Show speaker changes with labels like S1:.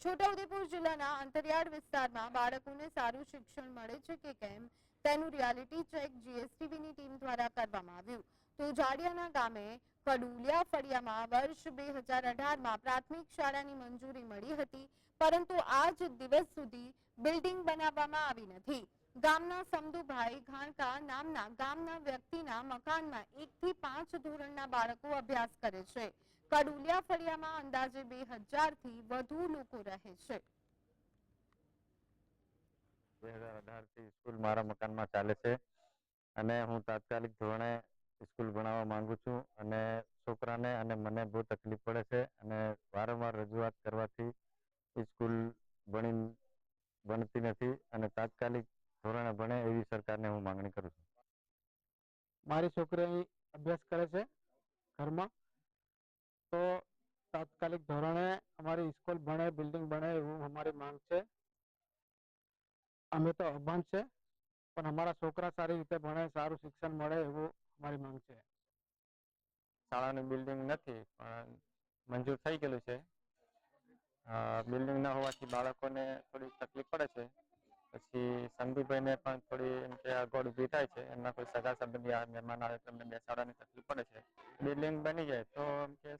S1: છોટાઉદેપુર જિલ્લાના અંતરિયાળ વિસ્તારમાં બાળકોને સારું શિક્ષણ મળે છે કે કેમ તેનું રિયાલિટી ચેક જીએસટીવીની ટીમ દ્વારા કરવામાં આવ્યું. તો જાડિયાના ગામે કડુલિયા ફળિયામાં વર્ષ 2018માં પ્રાથમિક શાળાની મંજૂરી મળી હતી, પરંતુ આજ દિવસ સુધી બિલ્ડિંગ બનાવવામાં આવી નથી. ગામના સમદુભાઈ ઘાણકા નામના ગામના વ્યક્તિના મકાનમાં 1 થી 5 ધોરણના બાળકો અભ્યાસ કરે છે. કડુલિયા ફળિયામાં અંદાજે 2000 થી વધુ લોકો રહે છે.
S2: 2018થી સ્કૂલ મારા મકાનમાં ચાલે છે અને હું તાત્કાલિક ધોરણે સ્કૂલ ભણાવવા માંગુ છું અને છોકરાને અને મને બહુ તકલીફ પડે છે અને વારંવાર રજૂઆત કરવાથી સ્કૂલ બનતી નથી અને તાત્કાલિક ધોરણે ભણે એવી સરકારને હું માંગણી કરું છું.
S3: મારી છોકરી અહીં અભ્યાસ કરે છે ઘરમાં, તો તાત્કાલિક ધોરણે અમારી સ્કૂલ બને, બિલ્ડિંગ બને એવું અમારી માંગ છે. અમે તો અભણ છે, પણ અમારા છોકરા સારી રીતે ભણે, સારું શિક્ષણ મળે એવું અમારી માંગ છે.
S2: શાળાનું બિલ્ડિંગ નથી પણ મંજૂર થઈ ગયેલું છે. બિલ્ડિંગ ના હોવાથી બાળકોને થોડી તકલીફ પડે છે. પછી સંદીપભાઈને પણ થોડી એમ કે અગવડ ઊભી થાય છે. એમના કોઈ સગા સંબંધી મહેમાન આવે તો એમને બેસાડવાની તકલીફ પડે છે. બિલ્ડિંગ બની જાય તો એમ કે